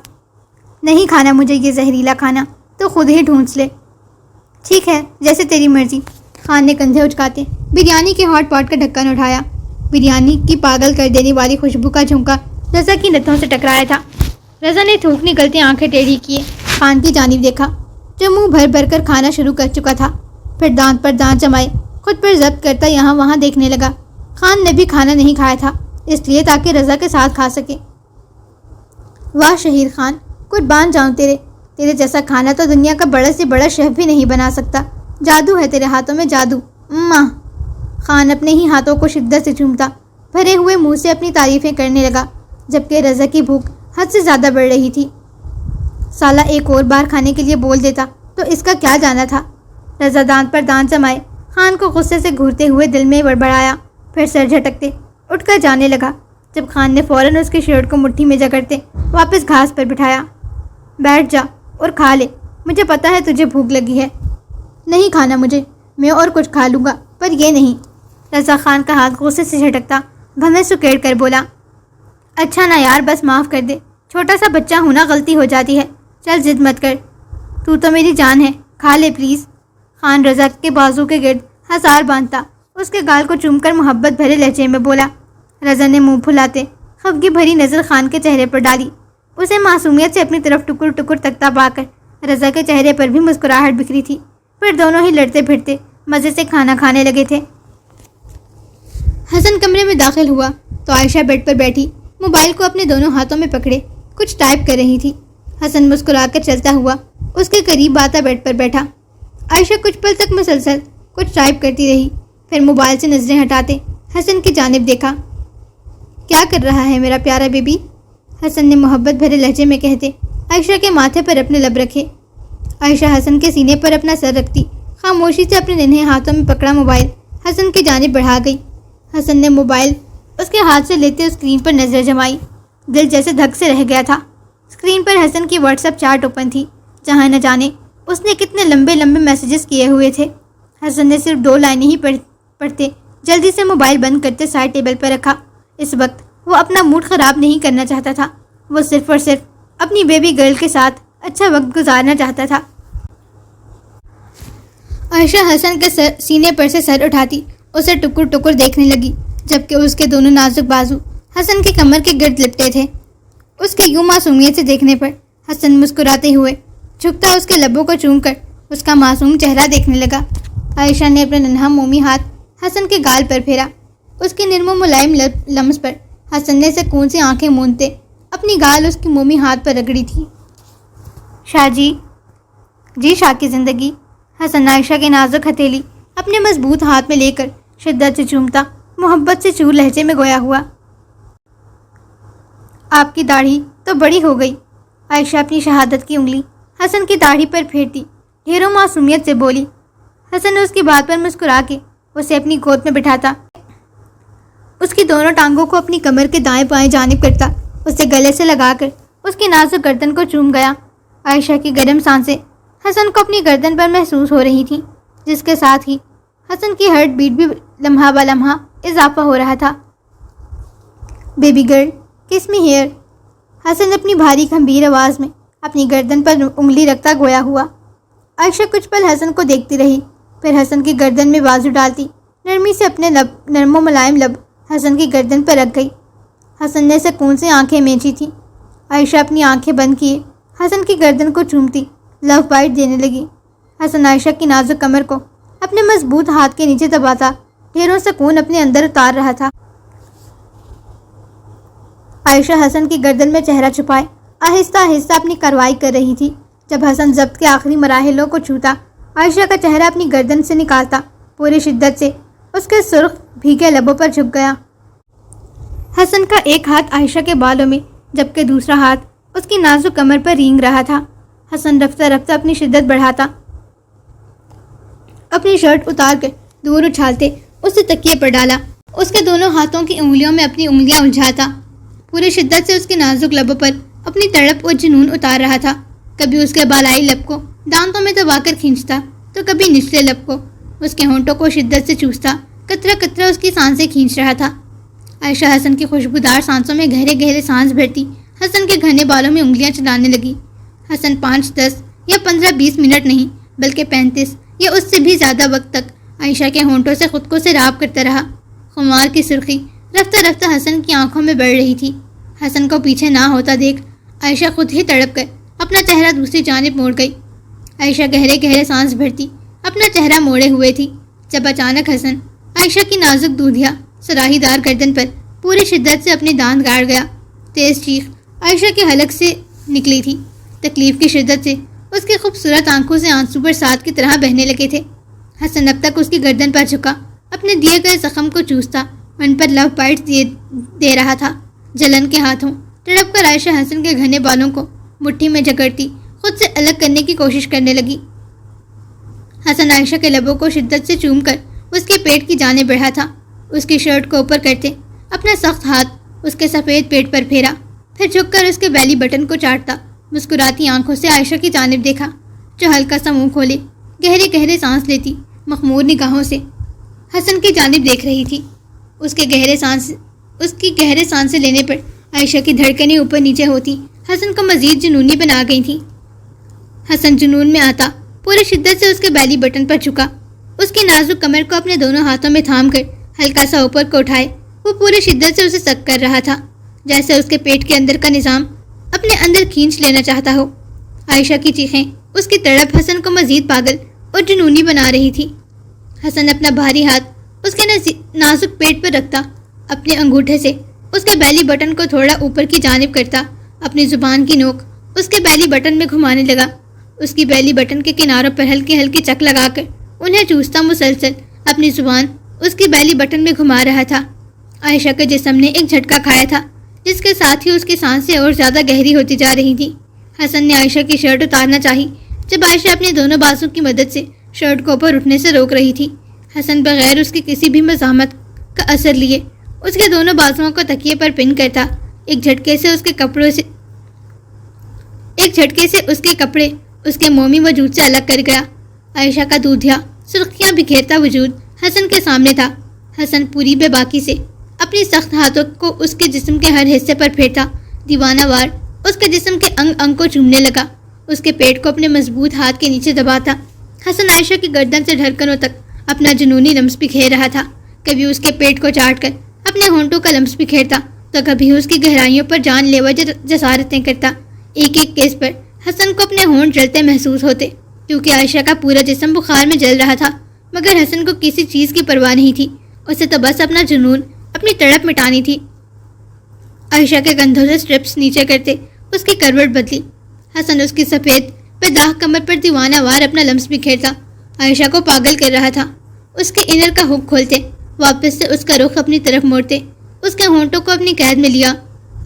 نہیں کھانا مجھے یہ زہریلا کھانا، تو خود ہی ڈھونڈ لے۔ ٹھیک ہے، جیسے تیری مرضی۔ خان نے کندھے اچکاتے بریانی کے ہاٹ پاٹ کا ڈھکن اٹھایا۔ بریانی کی پاگل کر دینے والی خوشبو کا جھونکا رضا کی نتھوں سے ٹکرایا تھا۔ رضا نے تھوک نکلتے آنکھیں ٹیڑھی کیے خان کی جانب دیکھا جو منہ بھر بھر کر کھانا شروع کر چکا تھا، پھر دانت پر دانت جمائے خود پر ضبط کرتا یہاں وہاں دیکھنے لگا۔ خان نے بھی کھانا نہیں کھایا تھا، اس لیے تاکہ رضا کے ساتھ کھا سکے۔ واہ شہید خان، قربان جاؤں تیرے جیسا کھانا تو دنیا کا بڑا سے بڑا شیف بھی نہیں بنا سکتا۔ جادو ہے تیرے ہاتھوں میں، جادو۔ ماں۔ خان اپنے ہی ہاتھوں کو شدت سے چومتا بھرے ہوئے منہ سے اپنی تعریفیں کرنے لگا، جبکہ رضا کی بھوک حد سے زیادہ بڑھ رہی تھی۔ سالہ ایک اور بار کھانے کے لیے بول دیتا تو اس کا کیا جانا تھا۔ رضا دانت پر دانت جمائے خان کو غصے سے گھورتے ہوئے دل میں بڑبڑایا، پھر سر جھٹکتے اٹھ کر جانے لگا، جب خان نے فوراً اس کی شرٹ کو مٹھی میں جکڑتے واپس گھاس پر بٹھایا۔ بیٹھ جا اور کھا لے، مجھے پتا ہے تجھے بھوک لگی ہے۔ نہیں کھانا مجھے، میں اور کچھ کھا لوں گا پر یہ نہیں۔ رضا خان کا ہاتھ غصے سے جھٹکتا گھمے سکیڑ کر بولا، اچھا نا یار، بس معاف کر دے، چھوٹا سا بچہ ہونا غلطی ہو جاتی ہے، چل ضد مت کر، تو میری جان ہے، کھا لے پلیز۔ خان رضا کے بازو کے گرد ہزار باندھتا اس کے گال کو چوم کر محبت بھرے لہجے میں بولا۔ رضا نے منہ پھلاتے خفگی بھری نظر خان کے چہرے پر ڈالی، اسے معصومیت سے اپنی طرف ٹکر ٹکر تکتا پا کر رضا کے چہرے پر بھی مسکراہٹ بکھری تھی۔ پھر دونوں ہی لڑتے پھرتے مزے سے کھانا کھانے لگے تھے۔ حسن کمرے میں داخل ہوا تو عائشہ بیڈ پر بیٹھی موبائل کو اپنے دونوں ہاتھوں میں پکڑے کچھ ٹائپ کر رہی تھی۔ حسن مسکرا کر چلتا ہوا اس کے قریب آتا بیڈ پر بیٹھا۔ عائشہ کچھ پل تک مسلسل کچھ ٹائپ کرتی رہی، پھر موبائل سے نظریں ہٹاتے حسن کی جانب دیکھا۔ کیا کر رہا ہے میرا پیارا بیبی؟ حسن نے محبت بھرے لہجے میں کہتے عائشہ کے ماتھے پر اپنے لب رکھے۔ عائشہ حسن کے سینے پر اپنا سر رکھتی خاموشی سے اپنے ننھے ہاتھوں میں پکڑا موبائل حسن کی جانب بڑھا گئی۔ حسن نے موبائل اس کے ہاتھ سے لیتے اسکرین پر نظر جمائی، دل جیسے دھک سے رہ گیا تھا۔ اسکرین پر حسن کی واٹس ایپ چیٹ اوپن تھی، جہاں نہ جانے اس نے کتنے لمبے لمبے میسیجز کیے ہوئے تھے۔ حسن نے صرف 2 لائنیں ہی پڑھتے جلدی سے موبائل بند کرتے سائڈ ٹیبل پر رکھا۔ اس وقت وہ اپنا موڈ خراب نہیں کرنا چاہتا تھا، وہ صرف اور صرف اپنی بیبی گرل کے ساتھ اچھا وقت گزارنا چاہتا تھا۔ عائشہ حسن کے سینے پر سے سر اٹھاتی اسے ٹکر ٹکر دیکھنے لگی، جبکہ اس کے دونوں نازک بازو حسن کی کمر کے گرد لپٹے تھے۔ اس کے یوں معصومیت سے دیکھنے پر حسن مسکراتے ہوئے جھکتا اس کے لبوں کو چوم کر اس کا معصوم چہرہ دیکھنے لگا۔ عائشہ نے اپنا ننھا مومی ہاتھ حسن کے گال پر پھیرا، اس کے نرم و ملائم لمس پر حسن نے سکون سے آنکھیں موندتے اپنی گال اس کی مومی ہاتھ پر رگڑی تھی۔ شاہ جی شاہ کی زندگی۔ حسن عائشہ کی نازک ہتھیلی اپنے مضبوط ہاتھ میں لے کر شدت سے چومتا محبت سے چور لہجے میں گویا ہوا، آپ کی داڑھی تو بڑی ہو گئی۔ عائشہ اپنی شہادت کی انگلی حسن کی داڑھی پر پھیرتی ڈھیروں معصومیت سے بولی۔ حسن نے اس کی بات پر مسکرا کے اسے اپنی گود میں بٹھاتا اس کی دونوں ٹانگوں کو اپنی کمر کے دائیں بائیں جانب کرتا اسے گلے سے لگا کر اس کی نازک گردن کو چوم گیا۔ عائشہ کی گرم سانسیں حسن کو اپنی گردن پر محسوس ہو رہی تھیں، جس کے ساتھ ہی حسن کی ہارٹ بیٹ بھی لمحہ بہ لمحہ اضافہ ہو رہا تھا۔ بیبی گرل کس می ہیئر، حسن اپنی بھاری گھمبیر آواز میں اپنی گردن پر انگلی رکھتا گویا ہوا۔ عائشہ کچھ پل حسن کو دیکھتی رہی، پھر حسن کی گردن میں بازو ڈالتی نرمی سے اپنے نرم و ملائم لب حسن کی گردن پر رکھ گئی۔ حسن نے سکون سے آنکھیں مینچی تھیں۔ عائشہ اپنی آنکھیں بند کیے حسن کی گردن کو چومتی لو بائٹ دینے لگی۔ حسن عائشہ کی نازک کمر کو اپنے مضبوط ہاتھ کے نیچے دباتا ڈھیروں سکون اپنے اندر اتار رہا تھا۔ عائشہ حسن کی گردن میں چہرہ چھپائے آہستہ آہستہ اپنی کارروائی کر رہی تھی۔ جب حسن ضبط کے آخری مراحلوں کو چھوتا، عائشہ کا چہرہ اپنی گردن سے نکالتا پوری شدت سے اس کے سرخ بھیگے لبوں پر جھک گیا۔ حسن کا ایک ہاتھ عائشہ کے بالوں میں جبکہ دوسرا ہاتھ اس کی نازک کمر پر رینگ رہا تھا۔ حسن رفتہ رفتہ اپنی شدت بڑھاتا اپنی شرٹ اتار کر دور اچھالتے اسے تکیے پر ڈالا، اس کے دونوں ہاتھوں کی انگلیوں میں اپنی انگلیاں الجھاتا پوری شدت سے اس کے نازک لبوں پر اپنی تڑپ اور جنون اتار رہا تھا۔ کبھی اس کے بالائی لب کو دانتوں میں دبا کر کھینچتا تو کبھی نچلے لب کو اس کے ہونٹوں کو شدت سے چوستا، قطرہ قطرہ اس کی سانسیں کھینچ رہا تھا۔ عائشہ حسن کی خوشبودار سانسوں میں گہرے گہرے سانس بھرتی حسن کے گھنے بالوں میں انگلیاں چلانے لگی۔ حسن 5, 10 یا 15, 20 منٹ نہیں بلکہ 35 یا اس سے بھی زیادہ وقت تک عائشہ کے ہونٹوں سے خود کو سیراب کرتا رہا۔ خمار کی سرخی رفتہ رفتہ حسن کی آنکھوں میں بڑھ رہی تھی۔ حسن کو پیچھے نہ ہوتا دیکھ عائشہ خود ہی تڑپ کر اپنا چہرہ دوسری جانب موڑ گئی۔ عائشہ گہرے گہرے سانس بھرتی اپنا چہرہ موڑے ہوئے تھی جب اچانک حسن عائشہ کی نازک دودھیا سراہی دار گردن پر پوری شدت سے اپنی داند گاڑ گیا۔ تیز چیخ عائشہ کے حلق سے نکلی تھی۔ تکلیف کی شدت سے اس کی خوبصورت آنکھوں سے آنسو برسات کی طرح بہنے لگے تھے۔ حسن اب تک اس کی گردن پر جھکا اپنے دیے گئے زخم کو چوستا، ان پر لو بائٹ دے رہا تھا۔ جلن کے ہاتھوں تڑپ کر عائشہ حسن کے گھنے بالوں کو مٹھی میں جکڑتی خود سے الگ کرنے کی کوشش کرنے لگی۔ حسن عائشہ کے لبوں کو شدت سے چوم کر اس کے پیٹ کی جانب بڑھا تھا۔ اس کی شرٹ کو اوپر کرتے اپنا سخت ہاتھ اس کے سفید پیٹ پر پھیرا، پھر جھک کر اس کے بیلی بٹن کو چاٹتا مسکراتی آنکھوں سے عائشہ کی جانب دیکھا، جو ہلکا سا منہ کھولے گہرے گہرے سانس لیتی مخمور نگاہوں سے حسن کی جانب دیکھ رہی تھی۔ اس کی گہرے سانس لینے پر عائشہ کی دھڑکنیں اوپر نیچے ہوتی حسن کو مزید جنونی بنا گئی تھیں۔ حسن جنون میں آتا پوری شدت سے اس کے بیلی بٹن پر جھکا، اس کی نازک کمر کو اپنے دونوں ہاتھوں میں تھام کر ہلکا سا اوپر کو اٹھائے وہ پوری شدت سے اسے سک کر رہا تھا، جیسے اس کے پیٹ کے اندر کا نظام اپنے اندر کھینچ لینا چاہتا ہو۔ عائشہ کی چیخیں، اس کی تڑپ حسن کو مزید پاگل اور جنونی بنا رہی تھی۔ حسن اپنا بھاری ہاتھ اس کے نازک پیٹ پر رکھتا، اپنے انگوٹھے سے اس کے بیلی بٹن کو تھوڑا اوپر کی جانب کرتا، اپنی زبان کی نوک اس کے بیلی بٹن میں گھمانے لگا۔ اس کی بیلی بٹن کے کناروں پر ہلکی ہلکی چک لگا کر انہیں چوستا مسلسل اپنی زبان اس کی بیلی بٹن میں گھما رہا تھا۔ عائشہ کے جسم نے ایک جھٹکا کھایا تھا، جس کے ساتھ ہی اس کی سانسیں اور زیادہ گہری ہوتی جا رہی تھیں۔ حسن نے عائشہ کی شرٹ اتارنا چاہی، جب عائشہ اپنے دونوں بازو کی مدد سے شرٹ کو اوپر اٹھنے سے روک رہی تھی۔ حسن بغیر اس کی کسی بھی مزاحمت کا اثر لیے اس کے دونوں بازوؤں کو تکیے پر پن کرتا، ایک جھٹکے سے اس کے کپڑے اس کے مومی وجود سے الگ کر گیا۔ عائشہ کا دودھیا سرخیاں بکھیرتا وجود حسن کے سامنے تھا۔ حسن پوری بے باکی سے اپنی سخت ہاتھوں کو اس کے جسم کے ہر حصے پر پھیرتا، دیوانہ وار اس کے جسم کے انگ انگ کو چومنے لگا، اس کے پیٹ کو اپنے مضبوط ہاتھ کے نیچے دباتا۔ حسن عائشہ کی گردن سے دھڑکنوں تک اپنا جنونی لمس بکھیر رہا تھا، کبھی اس کے پیٹ کو چاٹ کر اپنے ہونٹوں کا لمس بکھیرتا تو کبھی اس کی گہرائیوں پر جان لیوا جسارتیں کرتا۔ ایک ایک کیس پر حسن کو اپنے ہونٹ جلتے محسوس ہوتے، کیونکہ عائشہ کا پورا جسم بخار میں جل رہا تھا، مگر حسن کو کسی چیز کی پرواہ نہیں تھی، اسے تو بس اپنا جنون، اپنی تڑپ مٹانی تھی۔ عائشہ کے کندھوں سے سٹرپس نیچے کرتے اس کی کروٹ بدلی۔ حسن اس کی سفید پہ داغ کمر پر دیوانہ وار اپنا لمس بکھیرتا، عائشہ کو پاگل کر رہا تھا۔ اس کے انر کا ہک کھولتے، واپس سے اس کا رخ اپنی طرف موڑتے، اس کے ہونٹوں کو اپنی قید میں لیا،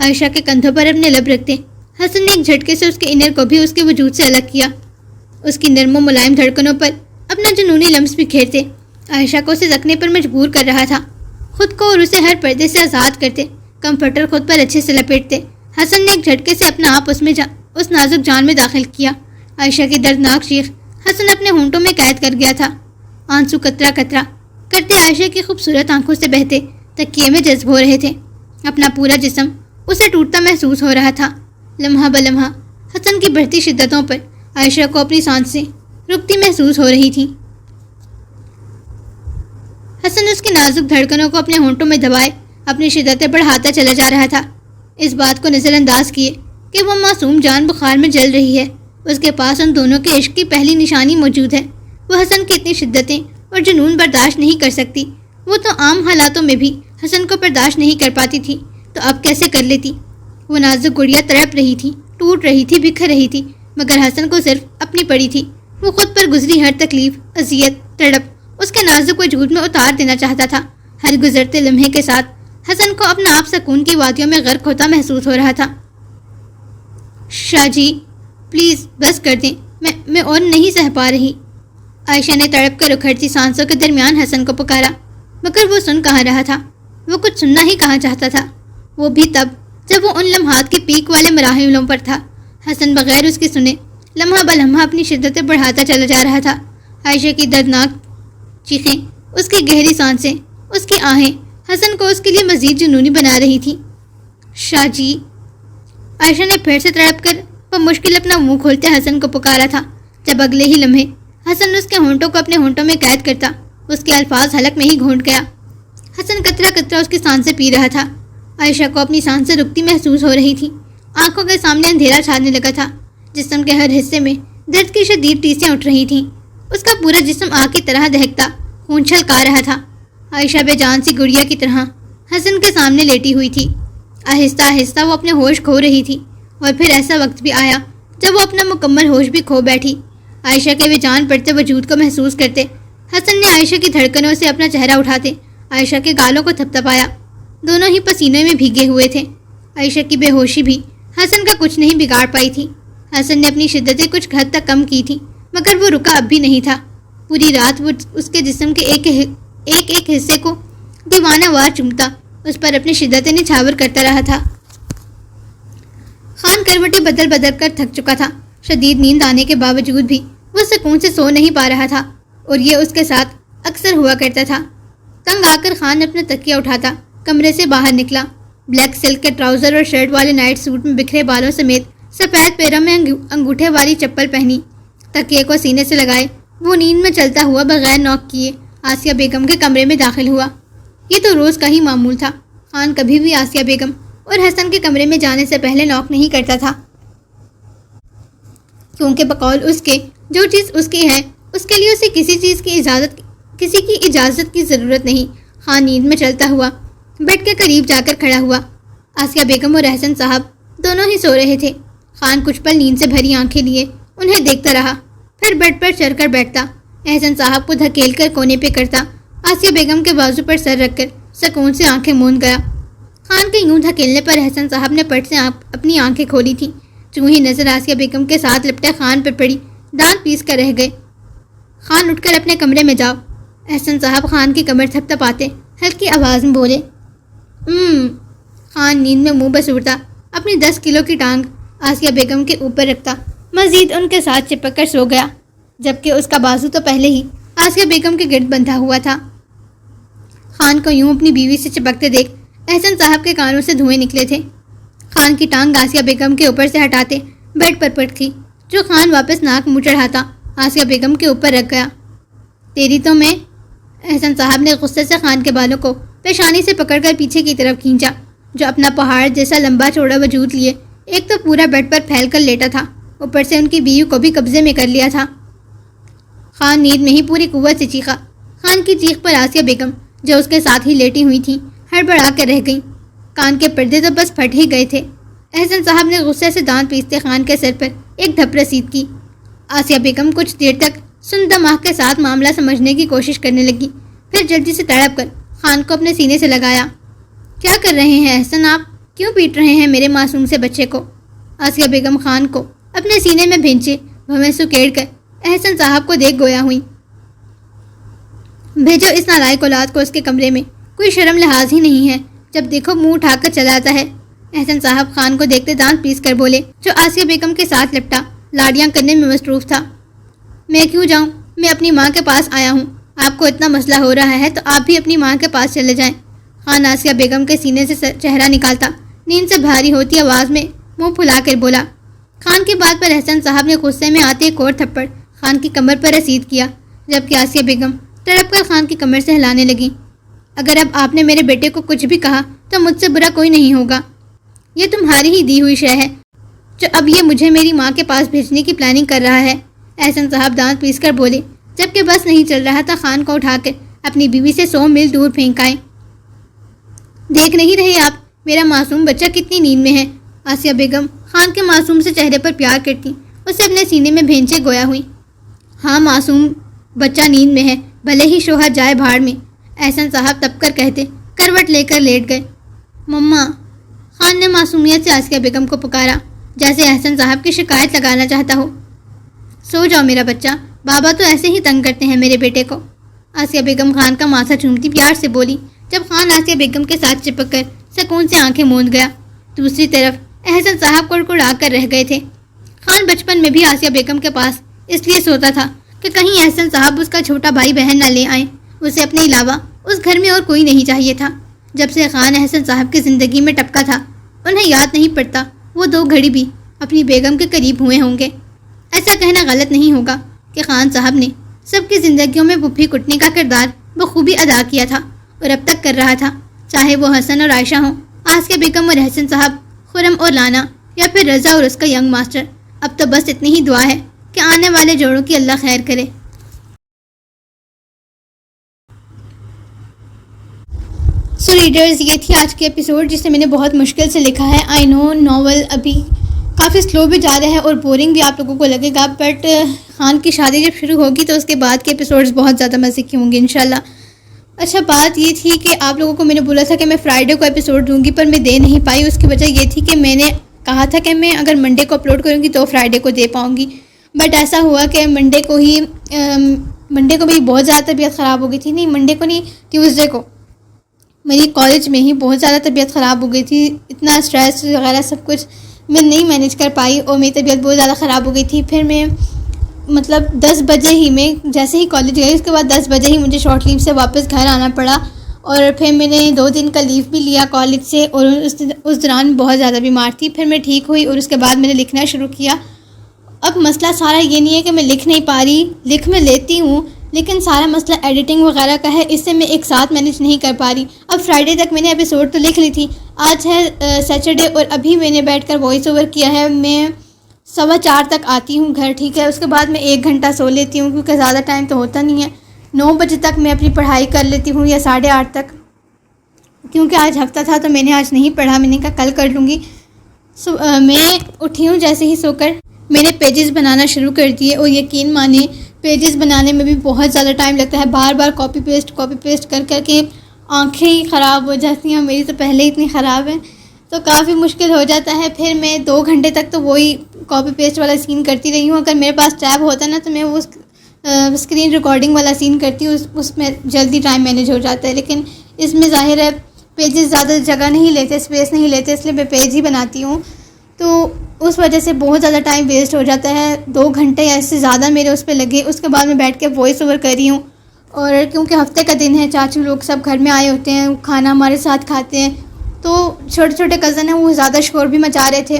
عائشہ کے کندھوں پر اپنے لب رکھتے حسن نے ایک جھٹکے سے اس کے انر کو بھی اس کے وجود سے الگ کیا، اس کی نرم و ملائم دھڑکنوں پر اپنا جنونی لمس بکھیرتے عائشہ کو اسے رکھنے پر مجبور کر رہا تھا، خود کو اور اسے ہر پردے سے آزاد کرتے، کمفرٹر خود پر اچھے سے لپیٹتے۔ حسن نے ایک جھٹکے سے اپنا آپ اس نازک جان میں داخل کیا۔ عائشہ کی دردناک چیخ حسن اپنے ہونٹوں میں قید کر گیا تھا، آنسو قطرہ قطرہ کرتے عائشہ کی خوبصورت آنکھوں سے بہتے تکیے میں جذب ہو رہے تھے، اپنا پورا جسم اسے ٹوٹتا محسوس ہو رہا تھا۔ لمحہ بلمحہ حسن کی بڑھتی شدتوں پر عائشہ کو اپنی سانسیں رکتی محسوس ہو رہی تھیں۔ حسن اس کی نازک دھڑکنوں کو اپنے ہونٹوں میں دبائے اپنی شدتیں بڑھاتا چلا جا رہا تھا، اس بات کو نظر انداز کیے کہ وہ معصوم جان بخار میں جل رہی ہے، اس کے پاس ان دونوں کے عشق کی پہلی نشانی موجود ہے۔ وہ حسن کی اتنی شدتیں اور جنون برداشت نہیں کر سکتی، وہ تو عام حالاتوں میں بھی حسن کو برداشت نہیں کر پاتی تھی، تو اب کیسے کر لیتی؟ وہ نازک گڑیا تڑپ رہی تھی، ٹوٹ رہی تھی، بکھر رہی تھی، مگر حسن کو صرف اپنی پڑی تھی۔ وہ خود پر گزری ہر تکلیف، اذیت، تڑپ اس کے نازک وجود میں اتار دینا چاہتا تھا۔ ہر گزرتے لمحے کے ساتھ حسن کو اپنا آپ سکون کی وادیوں میں غرق ہوتا محسوس ہو رہا تھا۔ شاہ جی پلیز بس کر دیں، میں اور نہیں سہ پا رہی۔ عائشہ نے تڑپ کر اکھڑتی سانسوں کے درمیان حسن کو پکارا، مگر وہ سن کہاں رہا تھا، وہ کچھ سننا ہی کہاں چاہتا تھا، وہ بھی تب جب وہ ان لمحات کے پیک والے مراحلوں پر تھا۔ حسن بغیر اس کی سنے لمحہ بلمحہ اپنی شدتیں بڑھاتا چلا جا رہا تھا۔ عائشہ کی دردناک چیخیں، اس کی گہری سانسیں، اس کی آہیں حسن کو اس کے لیے مزید جنونی بنا رہی تھی۔ شاہ جی، عائشہ نے پھر سے تڑپ کر بمشکل اپنا منہ کھولتے حسن کو پکارا تھا، جب اگلے ہی لمحے حسن اس کے ہونٹوں کو اپنے ہونٹوں میں قید کرتا اس کے الفاظ حلق میں ہی گھونٹ گیا۔ حسن قطرہ قطرہ اس کی سانسیں پی رہا تھا۔ عائشہ کو اپنی سانسیں رکتی محسوس ہو رہی تھی۔ آنکھوں کے سامنے اندھیرا چھانے لگا تھا۔ جسم کے ہر حصے میں درد کی شدید ٹیسیاں اٹھ رہی تھیں۔ اس کا پورا جسم آگ کی طرح دہکتا، خون چھلکا رہا تھا۔ عائشہ بے جان سی گڑیا کی طرح حسن کے سامنے لیٹی ہوئی تھی۔ آہستہ آہستہ وہ اپنے ہوش کھو رہی تھی، اور پھر ایسا وقت بھی آیا جب وہ اپنا مکمل ہوش بھی کھو بیٹھی۔ عائشہ کے بے جان پڑتے وجود کو محسوس کرتے حسن نے عائشہ کی دھڑکنوں سے اپنا چہرہ اٹھاتے عائشہ کے گالوں کو تھپتھپایا۔ دونوں ہی پسینے میں بھیگے ہوئے تھے۔ عائشہ کی بے ہوشی بھی حسن کا کچھ نہیں بگاڑ پائی تھی۔ حسن نے اپنی شدتیں کچھ حد تک کم کی تھی، مگر وہ رکا اب بھی نہیں تھا۔ پوری رات وہ اس کے جسم کے ایک حصے کو دیوانہ وار چومتا، اس پر اپنی شدتیں نچھاور کرتا رہا تھا۔ خان کروٹیں بدل بدل کر تھک چکا تھا۔ شدید نیند آنے کے باوجود بھی وہ سکون سے سو نہیں پا رہا تھا، اور یہ اس کے ساتھ اکثر ہوا کرتا تھا۔ تنگ آ کر خان اپنا تکیہ اٹھاتا کمرے سے باہر نکلا۔ بلیک سلک کے ٹراؤزر اور شرٹ والے نائٹ سوٹ میں بکھرے بالوں سمیت سفید پیروں میں انگوٹھے والی چپل پہنی، تکیے کو سینے سے لگائے وہ نیند میں چلتا ہوا بغیر نوک کیے آسیہ بیگم کے کمرے میں داخل ہوا۔ یہ تو روز کا ہی معمول تھا۔ خان کبھی بھی آسیہ بیگم اور حسن کے کمرے میں جانے سے پہلے نوک نہیں کرتا تھا، کیونکہ بقول اس کے جو چیز اس کی ہے اس کے لیے اسے کسی کی اجازت کی ضرورت نہیں۔ خان نیند میں چلتا ہوا بیڈ کے قریب جا کر کھڑا ہوا۔ آسیہ بیگم اور احسن صاحب دونوں ہی سو رہے تھے۔ خان کچھ پل نیند سے بھری آنکھیں لیے انہیں دیکھتا رہا، پھر بیڈ پر چڑھ کر بیٹھتا، احسن صاحب کو دھکیل کر کونے پہ کرتا، آسیہ بیگم کے بازو پر سر رکھ کر سکون سے آنکھیں موند گیا۔ خان کے یوں دھکیلنے پر احسن صاحب نے پٹ سے اپنی آنکھیں کھولی تھیں۔ چوں ہی نظر آسیہ بیگم کے ساتھ لپٹے خان پر پڑی، دانت پیس کر رہ گئے۔ خان اٹھ کر اپنے کمرے میں جاؤ۔ احسن صاحب خان کی کمر تھپتھپاتے ہلکی آواز میں بولے۔ خان نیند میں منہ بسورتا اپنی 10 کلو کی ٹانگ آسیہ بیگم کے اوپر رکھتا مزید ان کے ساتھ چپک کر سو گیا، جبکہ اس کا بازو تو پہلے ہی آسیہ بیگم کے گرد بندھا ہوا تھا۔ خان کو یوں اپنی بیوی سے چپکتے دیکھ احسن صاحب کے کانوں سے دھوئیں نکلے تھے۔ خان کی ٹانگ آسیہ بیگم کے اوپر سے ہٹاتے بیڈ پر پٹ گئی، جو خان واپس ناک منہ چڑھاتا آسیہ بیگم کے اوپر رکھ گیا۔ تیری تو میں… احسن صاحب نے غصے سے خان کے بالوں کو پیشانی سے پکڑ کر پیچھے کی طرف کھینچا، جو اپنا پہاڑ جیسا لمبا چوڑا وجود لیے ایک تو پورا بیڈ پر پھیل کر لیٹا تھا، اوپر سے ان کی بیوی کو بھی قبضے میں کر لیا تھا۔ خان نیند میں ہی پوری قوت سے چیخا۔ خان کی چیخ پر آسیہ بیگم جو اس کے ساتھ ہی لیٹی ہوئی تھیں ہڑبڑا کر رہ گئیں۔ کان کے پردے تو بس پھٹ ہی گئے تھے۔ احسن صاحب نے غصے سے دانت پیستے خان کے سر پر ایک دھپ رسید کی۔ آسیہ بیگم کچھ دیر تک سن دماغ کے ساتھ معاملہ سمجھنے کی کوشش کرنے لگی، پھر جلدی سے تڑپ کر خان کو اپنے سینے سے لگایا۔ کیا کر رہے ہیں احسن آپ؟ کیوں پیٹ رہے ہیں میرے معصوم سے بچے کو؟ آسیہ بیگم خان کو اپنے سینے میں بھینچے بھویں سکیڑ کر احسن صاحب کو دیکھ گویا ہوئی۔ بھیجو اس نالائق اولاد کو اس کے کمرے میں، کوئی شرم لحاظ ہی نہیں ہے، جب دیکھو منہ اٹھا کر چلا آتا ہے۔ احسن صاحب خان کو دیکھتے دانت پیس کر بولے، جو آسیہ بیگم کے ساتھ لپٹا لاڑیاں کرنے میں مصروف تھا۔ میں کیوں جاؤں؟ میں اپنی ماں کے پاس آیا ہوں۔ آپ کو اتنا مسئلہ ہو رہا ہے تو آپ بھی اپنی ماں کے پاس چلے جائیں۔ خان آسیہ بیگم کے سینے سے چہرہ نکالتا نیند سے بھاری ہوتی آواز میں منہ پھلا کر بولا۔ خان کی بات پر احسن صاحب نے غصے میں آتے ایک اور تھپڑ خان کی کمر پر رسید کیا، جبکہ آسیہ بیگم تڑپ کر خان کی کمر سے ہلانے لگی۔ اگر اب آپ نے میرے بیٹے کو کچھ بھی کہا تو مجھ سے برا کوئی نہیں ہوگا۔ یہ تمہاری ہی دی ہوئی شے ہے، جو اب یہ مجھے میری ماں کے پاس بھیجنے کی پلاننگ کر رہا ہے۔ احسن صاحب دانت پیس کر بولے، جبکہ بس نہیں چل رہا تھا خان کو اٹھا کر اپنی بیوی سے 100 میل دور پھینک آئے۔ دیکھ نہیں رہے آپ میرا معصوم بچہ کتنی نیند میں ہے؟ آسیہ بیگم خان کے معصوم سے چہرے پر پیار کرتی اسے اپنے سینے میں بھینچے گویا ہوئی۔ ہاں معصوم بچہ نیند میں ہے، بھلے ہی شوہر جائے بھاڑ میں، احسن صاحب تب کر کہتے کروٹ لے کر لیٹ گئے۔ مما، خان نے معصومیت سے آسیہ بیگم کو پکارا، جیسے احسن صاحب کی شکایت لگانا چاہتا ہو۔ سو جاؤ میرا بچہ، بابا تو ایسے ہی تنگ کرتے ہیں میرے بیٹے کو۔ آسیہ بیگم خان کا ماتھا چومتی پیار سے بولی، جب خان آسیہ بیگم کے ساتھ چپک کر سکون سے آنکھیں موند گیا۔ دوسری طرف احسن صاحب کڑکڑا کر رہ گئے تھے۔ خان بچپن میں بھی آسیہ بیگم کے پاس اس لیے سوتا تھا کہ کہیں احسن صاحب اس کا چھوٹا بھائی بہن نہ لے آئیں۔ اسے اپنے علاوہ اس گھر میں اور کوئی نہیں چاہیے تھا۔ جب سے خان احسن صاحب کی زندگی میں ٹپکا تھا، انہیں یاد نہیں پڑتا وہ 2 گھڑی بھی اپنی بیگم کے قریب ہوئے ہوں گے۔ ایسا کہنا غلط نہیں ہوگا کہ خان صاحب نے سب کی زندگیوں میں پھپھی کٹنے کا کردار بخوبی ادا کیا تھا اور اب تک کر رہا تھا، چاہے وہ حسن اور عائشہ ہوں، آسیہ بیگم اور احسن صاحب، خرم اور لانا، یا پھر رضا اور اس کا ینگ ماسٹر۔ اب تو بس اتنی ہی دعا ہے کہ آنے والے جوڑوں کی اللہ خیر کرے۔ سو ریڈرز، یہ تھی آج کی ایپیسوڈ جسے میں نے بہت مشکل سے لکھا ہے۔ آئی نو ناول ابھی کافی سلو بھی جا رہا ہے اور بورنگ بھی آپ لوگوں کو لگے گا، بٹ خان کی شادی جب شروع ہوگی تو اس کے بعد کے ایپیسوڈز بہت زیادہ مزے کی ہوں گے انشاءاللہ۔ اچھا، بات یہ تھی کہ آپ لوگوں کو میں نے بولا تھا کہ میں فرائیڈے کو ایپیسوڈ دوں گی، پر میں دے نہیں پائی۔ اس کی وجہ یہ تھی کہ میں نے کہا تھا کہ میں اگر منڈے کو اپلوڈ کروں گی تو فرائیڈے کو دے پاؤں گی، بٹ ایسا ہوا کہ منڈے کو میری بہت زیادہ طبیعت خراب ہو گئی تھی۔ نہیں، منڈے کو نہیں، ٹیوزڈے کو میری کالج میں ہی بہت زیادہ طبیعت خراب ہو گئی تھی، اتنا اسٹریس وغیرہ سب کچھ میں نہیں مینیج کر پائی اور میری طبیعت بہت زیادہ خراب ہو گئی تھی۔ پھر میں 10 بجے ہی میں جیسے ہی کالج گئی، اس کے بعد 10 بجے ہی مجھے شارٹ لیو سے واپس گھر آنا پڑا، اور پھر میں نے 2 دن کا لیو بھی لیا کالج سے، اور اس دوران بہت زیادہ بیمار تھی۔ پھر میں ٹھیک ہوئی اور اس کے بعد میں نے لکھنا شروع کیا۔ اب مسئلہ سارا یہ نہیں ہے کہ میں لکھ نہیں پا رہی، لکھ میں لیتی ہوں، لیکن سارا مسئلہ ایڈیٹنگ وغیرہ کا ہے، اس سے میں ایک ساتھ مینیج نہیں کر پا رہی۔ اب فرائیڈے تک میں نے ایپیسوڈ تو لکھ لی تھی، آج ہے سیٹرڈے اور ابھی میں نے بیٹھ کر وائس اوور کیا ہے۔ میں 4:15 تک آتی ہوں گھر، ٹھیک ہے، اس کے بعد میں 1 گھنٹہ سو لیتی ہوں کیونکہ زیادہ ٹائم تو ہوتا نہیں ہے۔ 9 بجے تک میں اپنی پڑھائی کر لیتی ہوں یا 8:30 تک، کیونکہ آج ہفتہ تھا تو میں نے آج نہیں پڑھا، میں نے کہا کل کر لوں گی۔ میں اٹھی ہوں جیسے ہی سو کر میں نے پیجز بنانا شروع کر دیے، اور یقین مانیں پیجز بنانے میں بھی بہت زیادہ ٹائم لگتا ہے، بار بار کاپی پیسٹ کر کے آنکھیں ہی خراب ہو جاتی ہیں، میری تو پہلے اتنی خراب ہیں تو کافی مشکل ہو جاتا ہے۔ پھر میں 2 گھنٹے تک تو وہی کاپی پیسٹ والا سین کرتی رہی ہوں۔ اگر میرے پاس ٹیب ہوتا نا تو میں وہ اسکرین ریکارڈنگ والا سین کرتی ہوں، اس میں جلدی ٹائم مینیج ہو جاتا ہے، لیکن اس میں ظاہر ہے پیجز زیادہ جگہ نہیں لیتے، اسپیس نہیں لیتے، اس لیے میں پیج ہی بناتی ہوں، تو اس وجہ سے بہت زیادہ ٹائم ویسٹ ہو جاتا ہے۔ 2 گھنٹے یا اس سے زیادہ میرے اس پہ لگے، اس کے بعد میں بیٹھ کے وائس اوور کر رہی ہوں، اور کیونکہ ہفتے کا دن ہے، چاچو لوگ سب گھر میں آئے ہوتے ہیں، کھانا ہمارے ساتھ کھاتے ہیں، تو چھوٹے کزن ہیں وہ زیادہ شور بھی مچا رہے تھے۔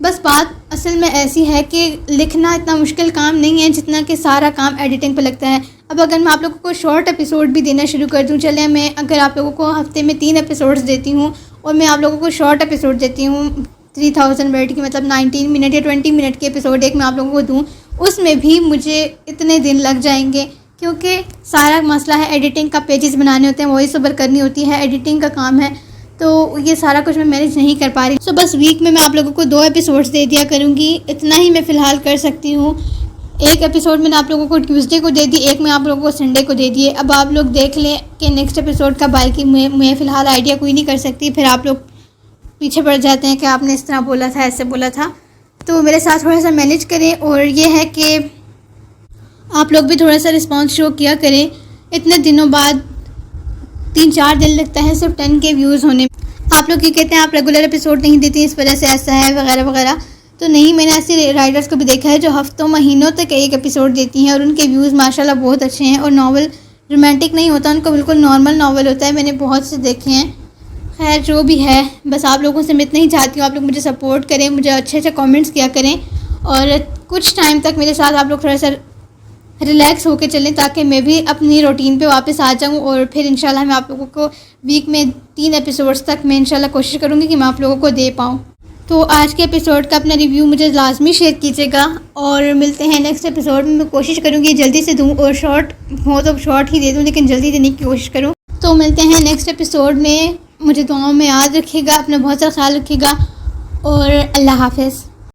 بس بات اصل میں ایسی ہے کہ لکھنا اتنا مشکل کام نہیں ہے جتنا کہ سارا کام ایڈیٹنگ پہ لگتا ہے۔ اب اگر میں آپ لوگوں کو شارٹ ایپیسوڈ بھی دینا شروع کر دوں، چلیں میں اگر آپ لوگوں کو ہفتے میں 3 ایپیسوڈز دیتی ہوں اور میں آپ لوگوں کو شارٹ ایپیسوڈ دیتی ہوں 3000 ورڈ کی، مطلب 19 منٹ یا 20 منٹ کے ایپیسوڈ ایک میں آپ لوگوں کو دوں، اس میں بھی مجھے اتنے دن لگ جائیں گے، کیونکہ سارا مسئلہ ہے ایڈیٹنگ کا، پیجز بنانے ہوتے ہیں، وائس اوور کرنی ہوتی ہے، ایڈیٹنگ کا کام ہے، تو یہ سارا کچھ میں مینیج نہیں کر پا رہی۔ سو بس ویک میں آپ لوگوں کو 2 ایپیسوڈز دے دیا کروں گی، اتنا ہی میں فی الحال کر سکتی ہوں۔ ایک ایپیسوڈ میں نے آپ لوگوں کو ٹیوزڈے کو دے دی، ایک میں آپ لوگوں کو سنڈے کو دے دیے۔ اب آپ لوگ دیکھ لیں کہ نیکسٹ ایپیسوڈ کب آئے گی، میں فی الحال آئیڈیا کوئی نہیں کر سکتی، پھر آپ لوگ پیچھے پڑ جاتے ہیں کہ آپ نے اس طرح بولا تھا، ایسے بولا تھا، تو میرے ساتھ تھوڑا سا مینیج کریں، اور یہ ہے کہ آپ لوگ بھی تھوڑا سا رسپانس شو کیا کریں۔ اتنے دنوں بعد 3-4 دن لگتا ہے صرف 10 کے ویوز ہونے میں۔ آپ لوگ یہ کہتے ہیں آپ ریگولر ایپیسوڈ نہیں دیتی، اس وجہ سے ایسا ہے وغیرہ وغیرہ، تو نہیں، میں نے ایسے رائٹرز کو بھی دیکھا ہے جو ہفتوں مہینوں تک ایک ایپیسوڈ دیتی ہیں اور ان کے ویوز ماشاءاللہ بہت اچھے ہیں، اور ناول رومانٹک نہیں ہوتا، ان کو بالکل نارمل ناول ہوتا ہے، میں نے بہت سے دیکھے ہیں۔ خیر جو بھی ہے، بس آپ لوگوں سے میں اتنا ہی چاہتی ہوں آپ لوگ مجھے سپورٹ کریں، مجھے اچھے کامنٹس کیا کریں، اور کچھ ٹائم تک میرے ساتھ آپ لوگ تھوڑا سا ریلیکس ہو کے چلیں تاکہ میں بھی اپنی روٹین پہ واپس آ جاؤں، اور پھر انشاءاللہ میں آپ لوگوں کو ویک میں 3 ایپیسوڈز تک میں انشاءاللہ کوشش کروں گی کہ میں آپ لوگوں کو دے پاؤں۔ تو آج کے ایپیسوڈ کا اپنا ریویو مجھے لازمی شیئر کیجیے گا، اور ملتے ہیں نیکسٹ ایپیسوڈ میں کوشش کروں گی جلدی سے دوں، اور شارٹ ہو تو شارٹ ہی دے دوں لیکن جلدی دینے کی کوشش کروں۔ تو ملتے ہیں نیکسٹ ایپیسوڈ میں، مجھے دعاؤں میں یاد رکھیے گا، اپنا بہت سارا خیال رکھیے گا، اور اللہ حافظ۔